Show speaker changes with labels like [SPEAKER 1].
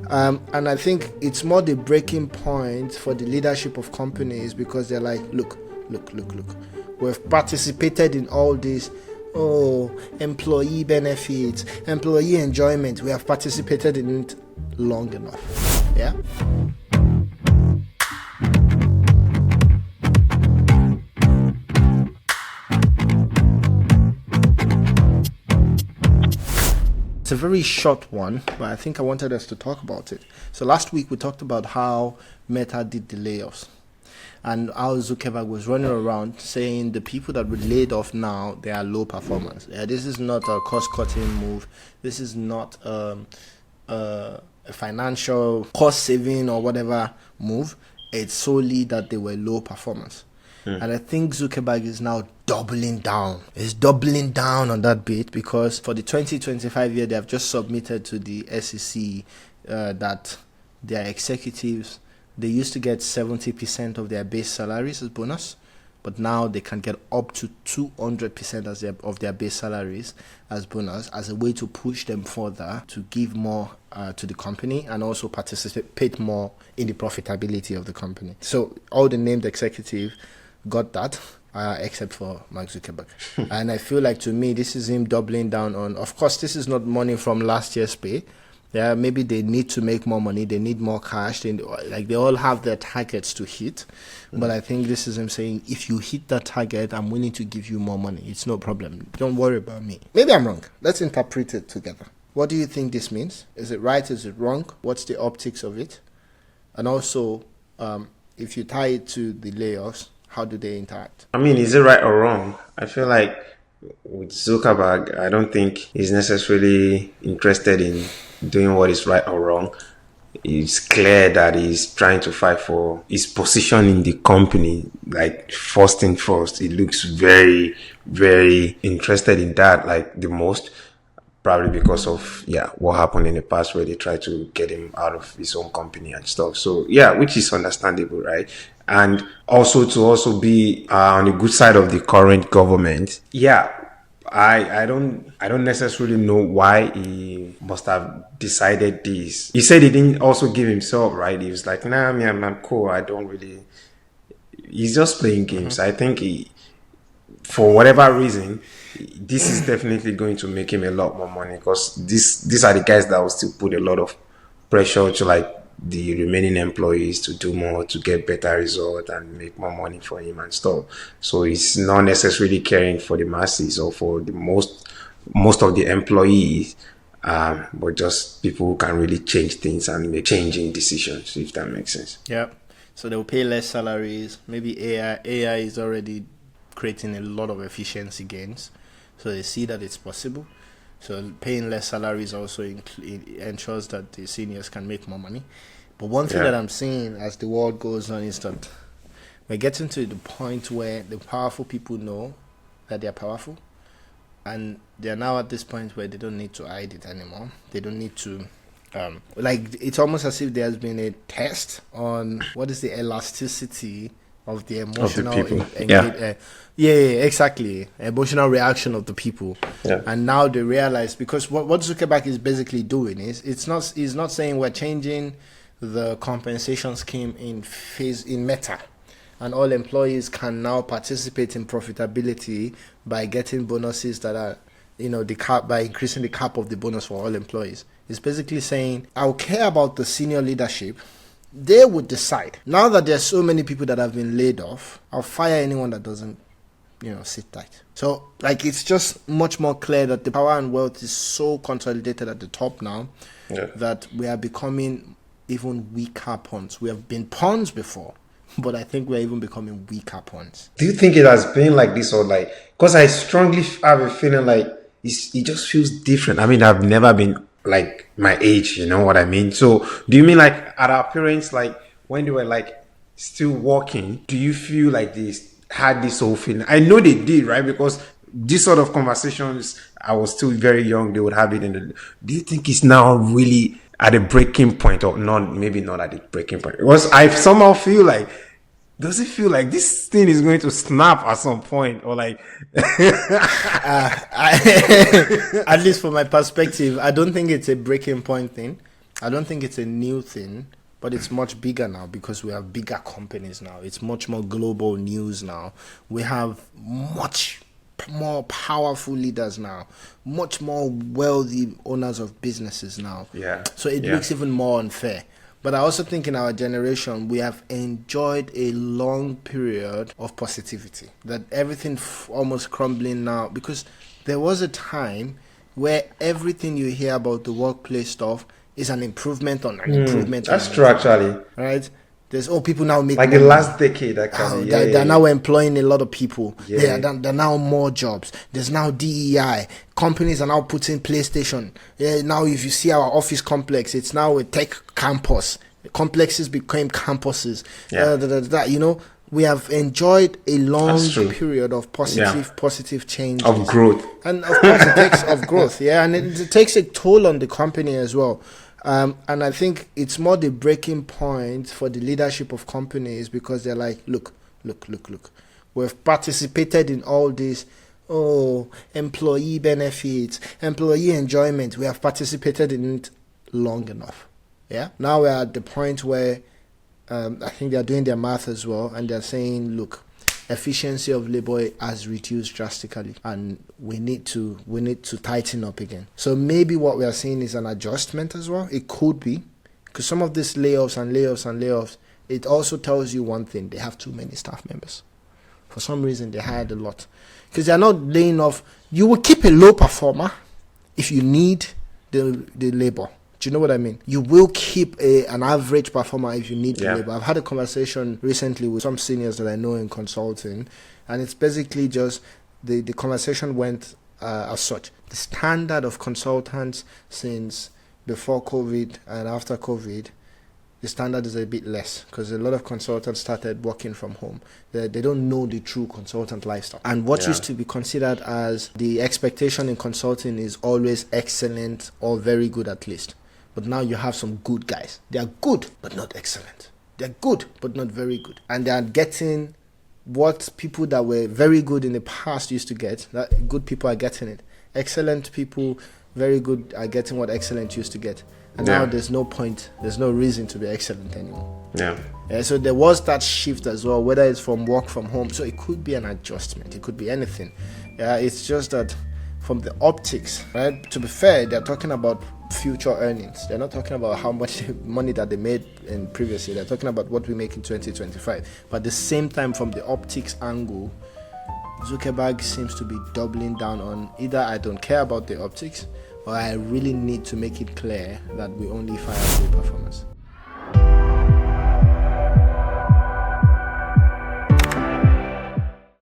[SPEAKER 1] And I think it's more the breaking point for the leadership of companies, because they're like, look. We've participated in all this. Oh, employee benefits, employee enjoyment. We have participated in it long enough. Yeah. It's a very short one, but I think I wanted us to talk about it. So last week we talked about how Meta did the layoffs and how Zuckerberg was running around saying the people that were laid off now, they are low performance. This is not a cost-cutting move. This is not a financial cost-saving or whatever move. It's solely that they were low performance. And I think Zuckerberg is now doubling down. He's doubling down on that bit, because for the 2025 year, they have just submitted to the SEC that their executives, they used to get 70% of their base salaries as bonus, but now they can get up to 200% of their base salaries as bonus, as a way to push them further to give more to the company and also participate more in the profitability of the company. So all the named executives got that, except for Mark Zuckerberg. And I feel like, to me, this is him doubling down on, of course, this is not money from last year's pay. Yeah, maybe they need to make more money, they need more cash, they all have their targets to hit. But I think this is him saying, if you hit that target, I'm willing to give you more money. It's no problem. Don't worry about me. Maybe I'm wrong. Let's interpret it together. What do you think this means? Is it right? Is it wrong? What's the optics of it? And also, if you tie it to the layoffs, how do they interact?
[SPEAKER 2] I mean, is it right or wrong? I feel like with Zuckerberg, I don't think he's necessarily interested in doing what is right or wrong. It's clear that he's trying to fight for his position in the company. Like, first thing first, he looks very, very interested in that, like the most. Probably because of what happened in the past, where they tried to get him out of his own company and stuff. So which is understandable, right? And also to be on the good side of the current government. I don't necessarily know why he must have decided this. He said he didn't also give himself, right? He was like, nah, I'm cool. I don't really. He's just playing games. I think for whatever reason, this is definitely going to make him a lot more money, because these are the guys that will still put a lot of pressure to like the remaining employees to do more, to get better results and make more money for him and stuff. So he's not necessarily caring for the masses or for the most of the employees, but just people who can really change things and make changing decisions, if that makes sense.
[SPEAKER 1] Yeah. So they'll pay less salaries. Maybe AI is already creating a lot of efficiency gains. So they see that it's possible. So paying less salaries also ensures that the seniors can make more money. But one thing that I'm seeing as the world goes on is that we're getting to the point where the powerful people know that they're powerful. And they're now at this point where they don't need to hide it anymore. They don't need to... it's almost as if there's been a test on what is the elasticity of the emotional
[SPEAKER 2] of the people.
[SPEAKER 1] Exactly, emotional reaction of the people. And now they realize, because what Zuckerberg is basically doing is, he's not saying we're changing the compensation scheme in Meta, and all employees can now participate in profitability by getting bonuses that are, the cap, by increasing the cap of the bonus for all employees. It's basically saying, I'll care about the senior leadership. They would decide. Now that there's so many people that have been laid off, I'll fire anyone that doesn't, sit tight. So, it's just much more clear that the power and wealth is so consolidated at the top now that we are becoming even weaker pawns. We have been pawns before, but I think we're even becoming weaker pawns.
[SPEAKER 2] Do you think it has been like this, or because I strongly have a feeling like it just feels different. I mean, I've never been like my age, you know what I mean? So do you mean like at our parents, like when they were like still walking, do you feel like they had this whole feeling? I know they did, right? Because this sort of conversations, I was still very young, they would have it do you think it's now really at a breaking point, or not? Maybe not at a breaking point, because I somehow feel like, does it feel like this thing is going to snap at some point, or like
[SPEAKER 1] at least from my perspective, I don't think it's a breaking point thing. I don't think it's a new thing, but it's much bigger now because we have bigger companies now. It's much more global news now. We have much more powerful leaders now, much more wealthy owners of businesses now.
[SPEAKER 2] Yeah.
[SPEAKER 1] So it looks even more unfair. But I also think in our generation, we have enjoyed a long period of positivity. That everything almost crumbling now, because there was a time where everything you hear about the workplace stuff is an improvement on an improvement.
[SPEAKER 2] That's true, actually.
[SPEAKER 1] Right? There's people now make
[SPEAKER 2] like
[SPEAKER 1] money.
[SPEAKER 2] the last decade, actually.
[SPEAKER 1] They're now employing a lot of people.
[SPEAKER 2] Yeah.
[SPEAKER 1] There are now more jobs. There's now DEI. Companies are now putting PlayStation. Now, if you see our office complex, it's now a tech campus. The complexes became campuses. You know, we have enjoyed a long period of positive change.
[SPEAKER 2] Of growth.
[SPEAKER 1] And of course, it takes of growth. Yeah, and it takes a toll on the company as well. And I think it's more the breaking point for the leadership of companies, because they're like, look. We've participated in all this. Oh, employee benefits, employee enjoyment. We have participated in it long enough. Yeah. Now we're at the point where I think they're doing their math as well, and they're saying, look, efficiency of labor has reduced drastically, and we need to tighten up again. So maybe what we are seeing is an adjustment as well. It could be, because some of these layoffs, it also tells you one thing: they have too many staff members. For some reason, they hired a lot, because they're not laying off. You will keep a low performer if you need the labor. Do you know what I mean? You will keep an average performer if you need the labor. I've had a conversation recently with some seniors that I know in consulting, and it's basically just the conversation went as such. The standard of consultants since before COVID and after COVID, the standard is a bit less, because a lot of consultants started working from home. They don't know the true consultant lifestyle. And what used to be considered as the expectation in consulting is always excellent or very good at least. But now you have some good guys. They are good, but not excellent. They're good, but not very good. And they are getting what people that were very good in the past used to get. That good people are getting it. Excellent people, very good, are getting what excellent used to get. And now there's no point, there's no reason to be excellent anymore. So there was that shift as well, whether it's from work from home. So it could be an adjustment. It could be anything. It's just that from the optics, right? To be fair, they're talking about future earnings. They're not talking about how much money that they made in previous year. They're talking about what we make in 2025. But at the same time, from the optics angle, Zuckerberg seems to be doubling down on either I don't care about the optics, or I really need to make it clear that we only fire good performance.